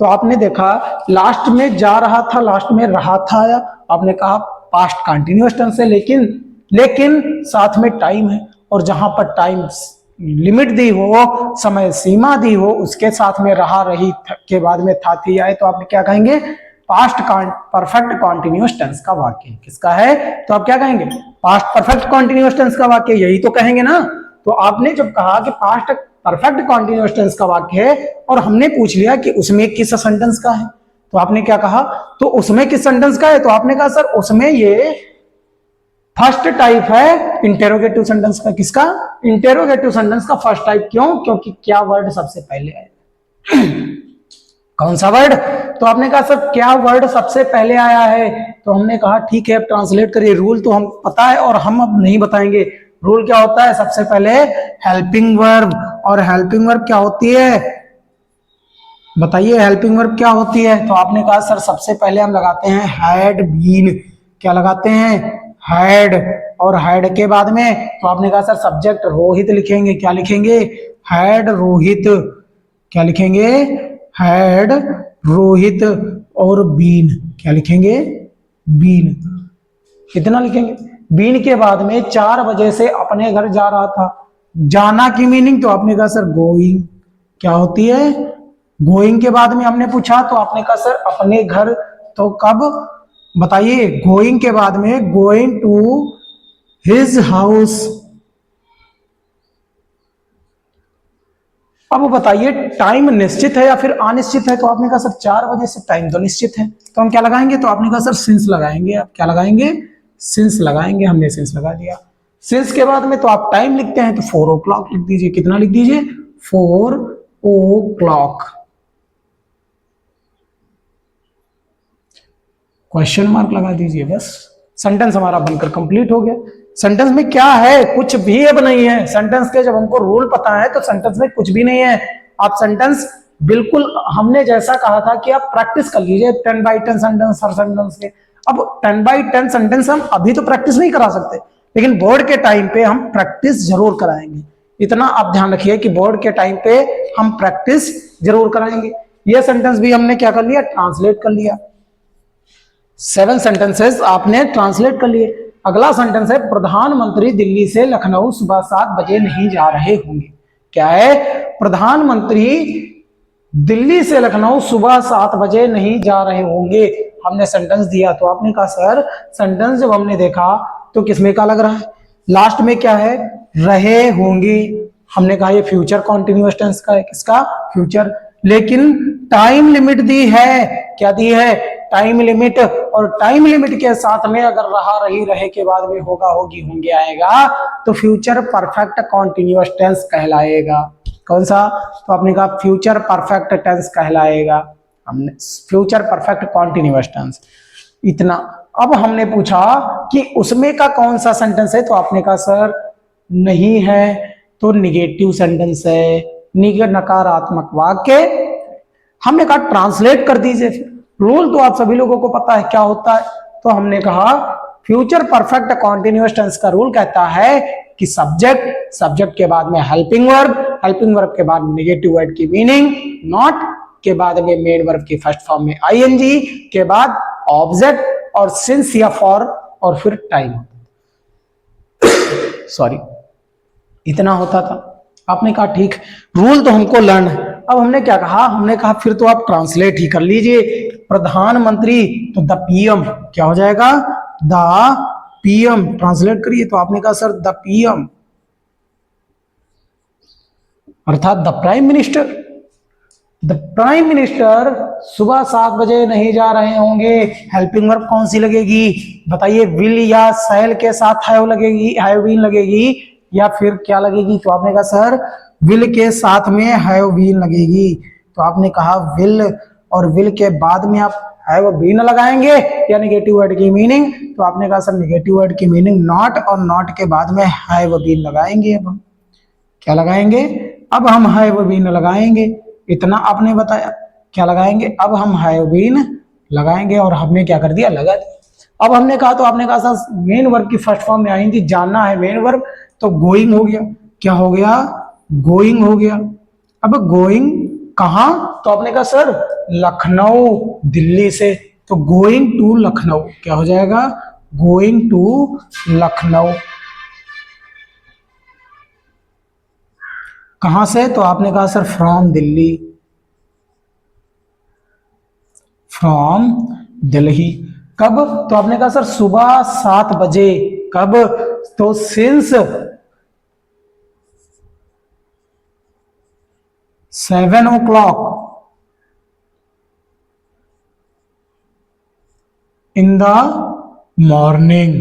तो आपने देखा लास्ट में जा रहा था, लास्ट में रहा था आया। आपने कहा पास्ट कंटिन्यूअस टेंस है, लेकिन साथ में टाइम है और जहां पर टाइम लिमिट दी हो, समय सीमा दी हो, उसके साथ में रहा रही के बाद में था थी आए, तो आप क्या कहेंगे? पास्ट परफेक्ट कॉन्टिन्यूअस टेंस का वाक्य। किसका है? तो आप क्या कहेंगे? पास्ट परफेक्ट कॉन्टिन्यूअस टेंस का वाक्य। यही तो कहेंगे ना। तो आपने जब कहा कि पास्ट परफेक्ट कॉन्टिन्यूअस टेंस का वाक्य है और हमने पूछ लिया कि उसमें किस सेंटेंस का है, तो आपने क्या कहा? तो उसमें किस सेंटेंस का है? तो आपने कहा सर उसमें ये फर्स्ट टाइप है इंटेरोगेटिव सेंटेंस का। किसका? इंटेरोगेटिव सेंटेंस का फर्स्ट टाइप। क्यों? क्योंकि क्या वर्ड सबसे पहले आया? कौन सा वर्ड? तो आपने कहा सर क्या वर्ड सबसे पहले आया है? तो हमने कहा ठीक है अब ट्रांसलेट करिए। रूल तो हम पता है और हम अब नहीं बताएंगे। रूल क्या होता है? सबसे पहले हेल्पिंग वर्ब। और हेल्पिंग वर्ब क्या होती है? बताइए हेल्पिंग वर्ब क्या होती है? तो आपने कहा सर सबसे पहले हम लगाते हैं हैड बीन। क्या लगाते हैं? हैड। और हैड के बाद में तो आपने कहा सर सब्जेक्ट रोहित लिखेंगे। क्या लिखेंगे? हैड रोहित। क्या लिखेंगे? हैड रोहित। और बीन। क्या लिखेंगे? बीन। कितना लिखेंगे? बीन के बाद में 4 बजे से अपने घर जा रहा था। जाना की मीनिंग तो आपने कहा सर गोइंग। क्या होती है? गोइंग के बाद में हमने पूछा तो आपने कहा सर अपने घर। तो कब? बताइए। गोइंग के बाद में गोइंग टू हिज हाउस। अब बताइए टाइम निश्चित है या फिर अनिश्चित है? तो आपने कहा सर 4 बजे से टाइम तो निश्चित है, तो हम क्या लगाएंगे? तो आपने कहा सर सिंस लगाएंगे। आप क्या लगाएंगे? सिंस लगाएंगे। हमने सिंस लगा दिया। सिंस के बाद में तो आप टाइम लिखते हैं तो 4 o'clock लिख दीजिए। कितना लिख दीजिए? 4 o'clock। क्वेश्चन मार्क लगा दीजिए। बस सेंटेंस हमारा बनकर कंप्लीट हो गया। सेंटेंस में क्या है? कुछ भी अब नहीं है। सेंटेंस के जब हमको रूल पता है तो सेंटेंस में कुछ भी नहीं है। आप सेंटेंस बिल्कुल हमने जैसा कहा था कि आप प्रैक्टिस कर लीजिए 10/10 सेंटेंस हर सेंटेंस के। अब 10/10 सेंटेंस हम अभी तो प्रैक्टिस नहीं करा सकते, लेकिन बोर्ड के टाइम पे हम प्रैक्टिस जरूर कराएंगे। इतना आप ध्यान रखिए कि बोर्ड के टाइम पे हम प्रैक्टिस जरूर कराएंगे। यह सेंटेंस भी हमने क्या कर लिया? ट्रांसलेट कर लिया। 7 सेंटेंसेस आपने ट्रांसलेट कर लिए। अगला सेंटेंस है प्रधानमंत्री दिल्ली से लखनऊ सुबह 7 बजे नहीं जा रहे होंगे। क्या है? प्रधानमंत्री दिल्ली से लखनऊ सुबह 7 बजे नहीं जा रहे होंगे। हमने सेंटेंस दिया तो आपने कहा सर सेंटेंस जब हमने देखा तो किसमें का लग रहा है, लास्ट में क्या है, रहे होंगे। हमने कहा ये फ्यूचर कॉन्टिन्यूअस टेंस का है, किसका, फ्यूचर। लेकिन टाइम लिमिट दी है, क्या दी है, टाइम लिमिट। और टाइम लिमिट के साथ में अगर रहा रही रहे के बाद में होगा होगी होंगे आएगा तो फ्यूचर परफेक्ट कॉन्टिन्यूअस टेंस कहलाएगा। कौन सा, तो आपने कहा फ्यूचर परफेक्ट टेंस कहलाएगा, हमने फ्यूचर परफेक्ट कॉन्टिन्यूअस टेंस। इतना। अब हमने पूछा कि उसमें का कौन सा सेंटेंस है, तो आपने कहा सर नहीं है तो निगेटिव सेंटेंस है, नकारात्मक वाक्य। हमने कहा ट्रांसलेट कर दीजिए। रूल तो आप सभी लोगों को पता है क्या होता है, तो हमने कहा फ्यूचर परफेक्ट कॉन्टिन्यूअस टेंस का रूल कहता है कि सब्जेक्ट, सब्जेक्ट के बाद में हेल्पिंग वर्ब, हेल्पिंग वर्ब के बाद नेगेटिव वर्ड की मीनिंग, नॉट के बाद में मेन वर्ब की फर्स्ट फॉर्म में आईएनजी, के बाद ऑब्जेक्ट और सिंस या फॉर और फिर टाइम। सॉरी, इतना होता था। आपने कहा ठीक, रूल तो हमको लर्न है। अब हमने क्या कहा, हमने कहा फिर तो आप ट्रांसलेट ही कर लीजिए। प्रधानमंत्री तो द पीएम क्या हो जाएगा, द पीएम ट्रांसलेट करिए। तो आपने कहा सर द पीएम अर्थात the prime minister. The prime minister सुबह 7 बजे नहीं जा रहे होंगे। हेल्पिंग वर्ब कौन सी लगेगी बताइए, विल या शैल के साथ हैव लगेगी, हैव बीन लगेगी, या फिर क्या लगेगी, तो आपने कहा सर विल के साथ में हैव बीन लगेगी। तो आपने कहा विल, और विल के बाद में आप हैव बीन लगाएंगे या नेगेटिव वर्ड की मीनिंग, तो आपने कहा सर नेगेटिव वर्ड की मीनिंग नॉट, और नॉट के बाद में हैव बीन लगाएंगे। अब हम क्या लगाएंगे, अब हम हैव बीन लगाएंगे। इतना आपने बताया, क्या लगाएंगे, अब हम हैव बीन लगाएंगे, और हमने क्या कर दिया, लगा दिया। अब हमने कहा, तो आपने कहा सर मेन वर्ब की फर्स्ट फॉर्म में आएंगी, जानना है मेन वर्ब, तो गोइंग हो गया। क्या हो गया, गोइंग हो गया। अब गोइंग कहां, तो आपने कहा सर लखनऊ, दिल्ली से, तो गोइंग टू लखनऊ क्या हो जाएगा, गोइंग टू लखनऊ। कहां से, तो आपने कहा sir from Delhi, from Delhi. कब, तो आपने कहा सर सुबह 7 बजे। कब, तो since 7 o'clock in the morning.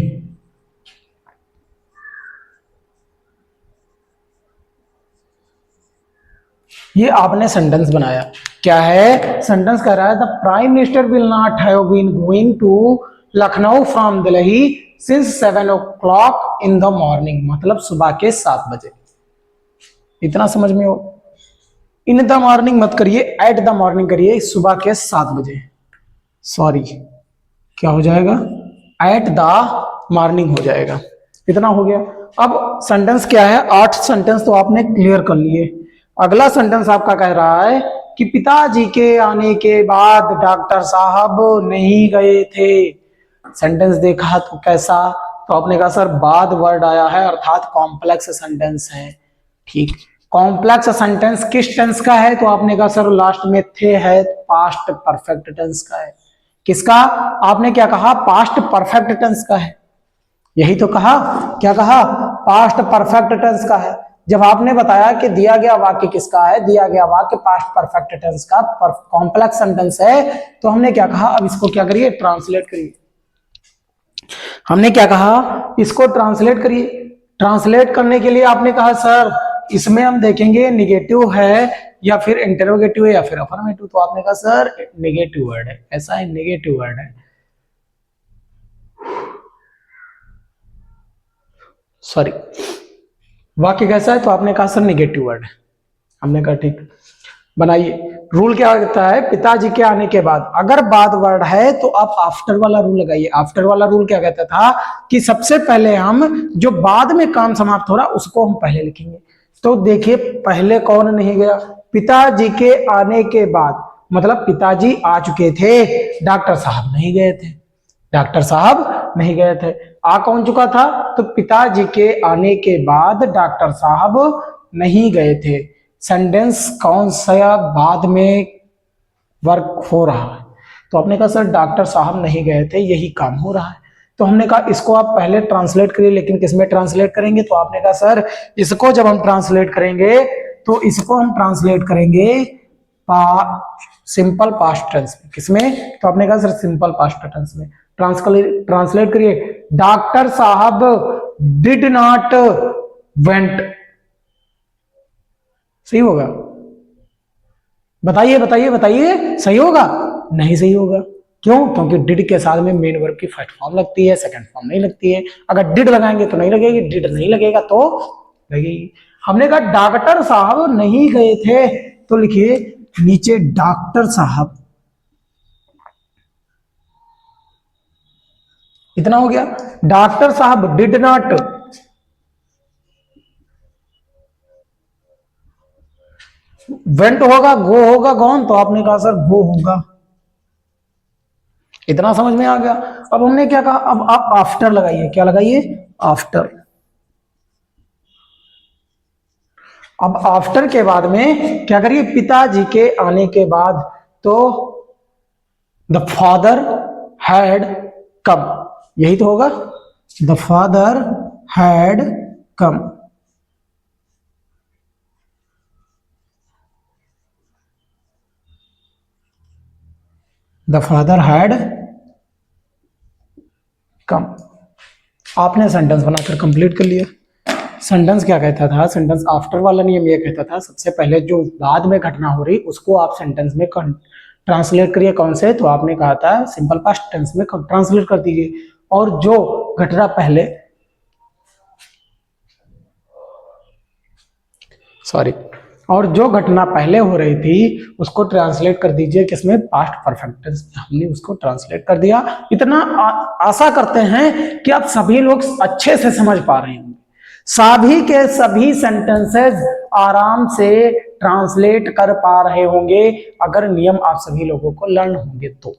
ये आपने सेंटेंस बनाया, क्या है, सेंटेंस कह रहा है the prime minister will not have been going to Lucknow from Delhi since 7 o'clock in the morning, मतलब सुबह के 7 बजे। इतना समझ में हो। इन द मॉर्निंग मत करिए, एट द मॉर्निंग करिए, सुबह के 7 बजे। सॉरी, क्या हो जाएगा, एट द मॉर्निंग हो जाएगा। इतना हो गया। अब सेंटेंस क्या है, 8 सेंटेंस तो आपने क्लियर कर लिए। अगला सेंटेंस आपका कह रहा है कि पिताजी के आने के बाद डॉक्टर साहब नहीं गए थे। सेंटेंस देखा तो कैसा, तो आपने कहा सर बाद वर्ड आया है, अर्थात कॉम्प्लेक्स सेंटेंस है। ठीक, कॉम्प्लेक्स सेंटेंस किस टेंस का है, तो आपने कहा सर लास्ट में थे है, पास्ट परफेक्ट टेंस का है। किसका, आपने क्या कहा, पास्ट परफेक्ट टेंस का है। यही तो कहा, क्या कहा, पास्ट परफेक्ट टेंस का है। जब आपने बताया कि दिया गया वाक्य किसका है, दिया गया वाक्य पास्ट परफेक्ट टेंस का कॉम्प्लेक्स सेंटेंस है, तो हमने क्या कहा, अब इसको क्या करिए, ट्रांसलेट करिए। हमने क्या कहा, इसको ट्रांसलेट करिए। ट्रांसलेट करने के लिए आपने कहा सर इसमें हम देखेंगे निगेटिव है या फिर इंटरोगेटिव है या फिर अफर्मेटिव, तो आपने कहा सर नेगेटिव वर्ड है, ऐसा है, नेगेटिव वर्ड है। सॉरी, वाक्य कैसा है, तो आपने कहा सर नेगेटिव वर्ड है। हमने कहा ठीक, बनाइए। रूल क्या कहता है, पिताजी के आने के बाद, अगर बाद वर्ड है तो आप आफ्टर वाला रूल लगाइए। आफ्टर वाला रूल क्या कहता था कि सबसे पहले हम जो बाद में काम समाप्त हो रहा उसको हम पहले लिखेंगे। तो देखिए पहले कौन नहीं गया, पिताजी के आने के बाद, मतलब पिताजी आ चुके थे, डॉक्टर साहब नहीं गए थे, डॉक्टर साहब नहीं गए थे। आ कौन चुका था, तो पिताजी के आने के बाद डॉक्टर साहब नहीं गए थे। सेंटेंस कौन सा बाद में वर्क हो रहा है। तो आपने कहा सर डॉक्टर साहब नहीं गए थे, यही काम हो रहा है। तो हमने कहा इसको आप पहले ट्रांसलेट करिए, लेकिन किसमें ट्रांसलेट करेंगे। तो आपने कहा सर इसको जब हम ट्रांसलेट करेंगे तो इसको हम ट्रांसलेट करेंगे सिंपल पास्ट टेंस में। किसमें। तो आपने कहा सर सिंपल पास्ट टेंस में। ट्रांसलेट करिए, डॉक्टर साहब डिड नॉट वेंट। सही होगा। बताइए बताइए बताइए, सही होगा। नहीं सही होगा। क्यों। क्योंकि डिड के साथ में मेन वर्ब की फर्स्ट फॉर्म लगती है, सेकंड फॉर्म नहीं लगती है। अगर डिड लगाएंगे तो नहीं लगेगी, डिड नहीं लगेगा तो लगेगी। हमने कहा डॉक्टर साहब नहीं गए थे, तो लिखिए नीचे डॉक्टर साहब। इतना हो गया। डॉक्टर साहब डिड नॉट वेंट होगा, गो होगा गॉन। तो आपने कहा सर गो होगा। इतना समझ में आ गया। अब हमने क्या कहा, अब आप आफ्टर लगाइए। क्या लगाइए। आफ्टर। अब आफ्टर के बाद में क्या करिए, पिताजी के आने के बाद। तो द फादर हैड कम, यही तो होगा। The father had come. The father had come. आपने सेंटेंस बनाकर कंप्लीट कर लिया। सेंटेंस क्या कहता था, सेंटेंस आफ्टर वाला नियम ये कहता था सबसे पहले जो बाद में घटना हो रही उसको आप सेंटेंस में ट्रांसलेट करिए। कौन से। तो आपने कहा था सिंपल पास्ट टेंस में ट्रांसलेट कर दीजिए। और जो घटना पहले और जो घटना पहले हो रही थी उसको ट्रांसलेट कर दीजिए किसमें, पास्ट परफेक्ट टेंस। हमने उसको ट्रांसलेट कर दिया। इतना आशा करते हैं कि आप सभी लोग अच्छे से समझ पा रहे होंगे। सभी के सभी सेंटेंसेस आराम से ट्रांसलेट कर पा रहे होंगे अगर नियम आप सभी लोगों को लर्न होंगे तो।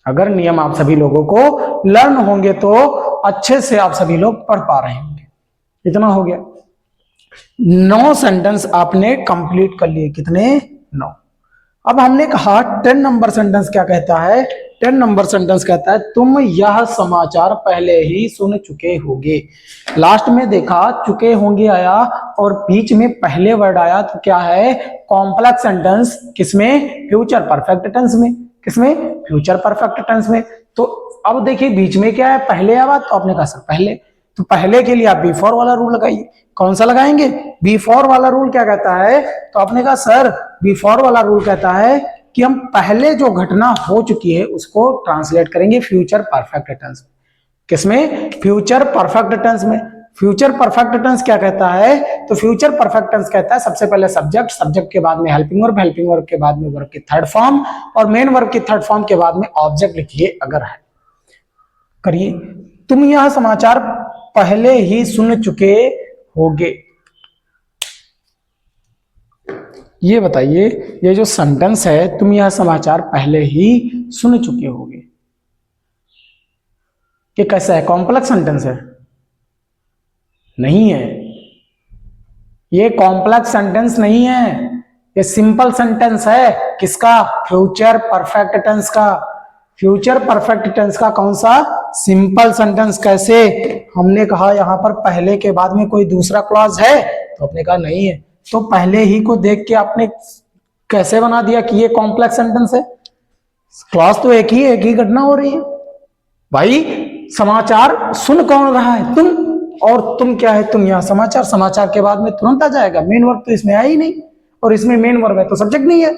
अगर नियम आप सभी लोगों को लर्न होंगे तो अच्छे से आप सभी लोग पढ़ पा रहे होंगे। इतना हो गया। 9 सेंटेंस आपने कंप्लीट कर लिए। कितने। 9। अब हमने कहा 10 नंबर सेंटेंस क्या कहता है। 10 नंबर सेंटेंस कहता है तुम यह समाचार पहले ही सुन चुके होंगे। लास्ट में देखा चुके होंगे आया और बीच में पहले वर्ड आया तो क्या है, कॉम्प्लेक्स सेंटेंस। किसमें, फ्यूचर परफेक्ट टेंस में। किसमें, फ्यूचर परफेक्ट टेंस में। तो अब देखिए बीच में क्या है, पहले आया। तो आपने कहा सर पहले, तो पहले के लिए आप बिफोर वाला रूल लगाइए। कौन सा लगाएंगे, बिफोर वाला रूल क्या कहता है। तो आपने कहा सर बिफोर वाला रूल कहता है कि हम पहले जो घटना हो चुकी है उसको ट्रांसलेट करेंगे फ्यूचर परफेक्ट टेंस में। किसमें, फ्यूचर परफेक्ट टेंस में। फ्यूचर परफेक्ट टेंस क्या कहता है, तो फ्यूचर परफेक्ट टेंस कहता है सबसे पहले सब्जेक्ट, सब्जेक्ट के बाद में हेल्पिंग वर्ब, हेल्पिंग वर्ब के बाद में वर्ब की थर्ड फॉर्म और मेन वर्ब की थर्ड फॉर्म के बाद में ऑब्जेक्ट लिखिए अगर है। करिए, तुम यह समाचार पहले ही सुन चुके होगे। ये बताइए ये जो सेंटेंस है तुम यह समाचार पहले ही सुन चुके होगे, ये कैसा है, कॉम्प्लेक्स सेंटेंस है। नहीं है, ये कॉम्प्लेक्स सेंटेंस नहीं है, ये सिंपल सेंटेंस है। किसका, फ्यूचर परफेक्ट टेंस का। फ्यूचर परफेक्ट टेंस का कौन सा, सिंपल सेंटेंस। कैसे, हमने कहा यहां पर पहले के बाद में कोई दूसरा क्लॉज है, तो आपने कहा नहीं है। तो पहले ही को देख के आपने कैसे बना दिया कि ये कॉम्प्लेक्स सेंटेंस है। क्लॉज तो एक ही घटना हो रही है भाई। समाचार सुन कौन रहा है, तुम। और तुम क्या है, तुम। यहां समाचार, समाचार के बाद में तुरंत आ जाएगा, मेन वर्ब तो इसमें आया ही नहीं, और इसमें मेन वर्ब है तो सब्जेक्ट नहीं है।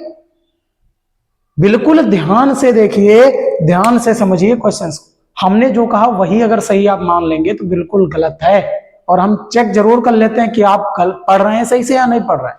बिल्कुल ध्यान से देखिए, ध्यान से समझिए क्वेश्चंस। हमने जो कहा वही अगर सही आप मान लेंगे तो बिल्कुल गलत है, और हम चेक जरूर कर लेते हैं कि आप पढ़ रहे हैं सही से या नहीं पढ़ रहे हैं।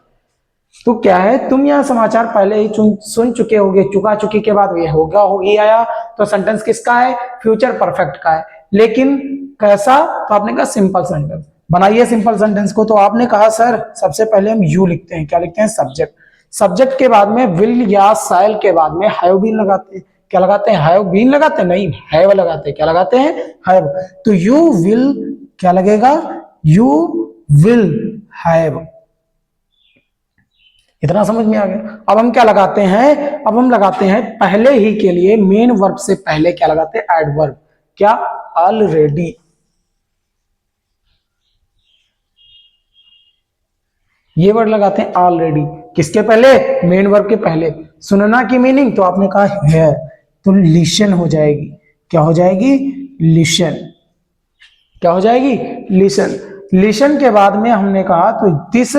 तो क्या है, तुम यह समाचार पहले ही सुन चुके होगे। चुका चुकी के बाद ये होगा हो ही आया, तो सेंटेंस किसका है, फ्यूचर परफेक्ट का है। लेकिन कैसा, तो आपने कहा सिंपल सेंटेंस। बनाइए सिंपल सेंटेंस को। तो आपने कहा सर सबसे पहले हम यू लिखते हैं। क्या लिखते हैं, सब्जेक्ट। सब्जेक्ट के बाद में विल या साइल के बाद में हैव बीन लगाते हैं। क्या लगाते हैं, हैव बीन लगाते हैं, नहीं हैव लगाते हैं। क्या लगाते हैं, हैव। तो यू विल क्या लगेगा, यू विल हैव। इतना समझ में आ गया। अब हम क्या लगाते हैं, अब हम लगाते हैं पहले ही के लिए, मेन वर्ब से पहले क्या लगाते हैं, एडवर्ब। क्या, ऑलरेडी। ये वर्ड लगाते हैं ऑलरेडी, किसके पहले, मेन वर्ब के पहले। सुनना की मीनिंग तो आपने कहा है, तो लिशन हो जाएगी। क्या हो जाएगी, लिशन। क्या हो जाएगी, लिशन। लिशन के बाद में हमने कहा तो दिस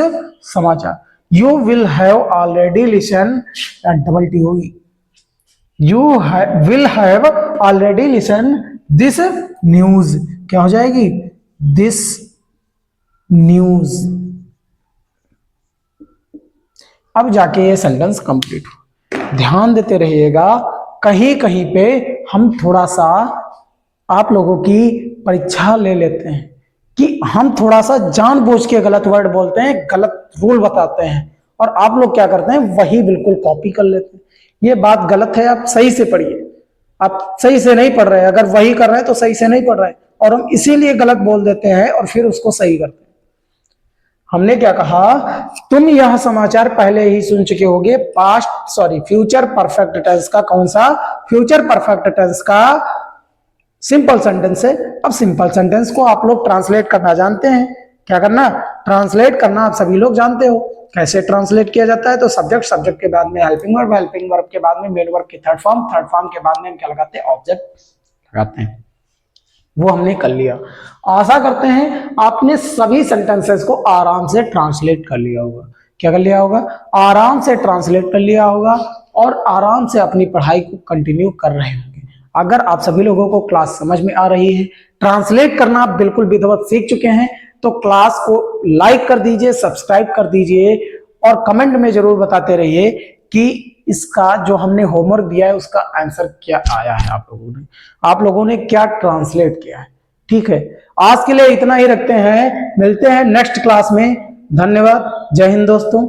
समाचार, you will have already listen, double T होगी, you will have already listen this news. क्या हो जाएगी, दिस न्यूज। अब जाके ये सेंटेंस कंप्लीट हो। ध्यान देते रहिएगा, कहीं कहीं पे हम थोड़ा सा आप लोगों की परीक्षा ले लेते हैं कि हम थोड़ा सा जानबूझ के गलत वर्ड बोलते हैं, गलत रूल बताते हैं, और आप लोग क्या करते हैं, वही बिल्कुल कॉपी कर लेते हैं। ये बात गलत है, आप सही से पढ़िए। आप सही से नहीं पढ़ रहे, अगर वही कर रहे हैं तो सही से नहीं पढ़ रहे, और हम इसीलिए गलत बोल देते हैं और फिर उसको सही करते हैं। हमने क्या कहा, तुम यह समाचार पहले ही सुन चुके होंगे। फ्यूचर परफेक्ट टेंस का कौन सा, फ्यूचर परफेक्ट टेंस का सिंपल सेंटेंस है। अब सिंपल सेंटेंस को आप लोग ट्रांसलेट करना जानते हैं। क्या करना, ट्रांसलेट करना आप सभी लोग जानते हो। कैसे ट्रांसलेट किया जाता है, तो सब्जेक्ट, सब्जेक्ट के बाद में हेल्पिंग वर्ब, हेल्पिंग वर्ब के बाद में मेन वर्ब की थर्ड फॉर्म, थर्ड फॉर्म के बाद में हम क्या लगाते हैं, ऑब्जेक्ट लगाते हैं। वो हमने कर लिया। आशा करते हैं आपने सभी सेंटेंसेस को आराम से ट्रांसलेट कर लिया होगा। क्या कर लिया होगा, आराम से ट्रांसलेट कर लिया होगा, और आराम से अपनी पढ़ाई को कंटिन्यू कर रहे होंगे। अगर आप सभी लोगों को क्लास समझ में आ रही है, ट्रांसलेट करना आप बिल्कुल विधिवत सीख चुके हैं, तो क्लास को लाइक कर दीजिए, सब्सक्राइब कर दीजिए, और कमेंट में जरूर बताते रहिए कि इसका जो हमने होमवर्क दिया है उसका आंसर क्या आया है, आप लोगों ने क्या ट्रांसलेट किया है। ठीक है, आज के लिए इतना ही रखते हैं, मिलते हैं नेक्स्ट क्लास में। धन्यवाद, जय हिंद दोस्तों।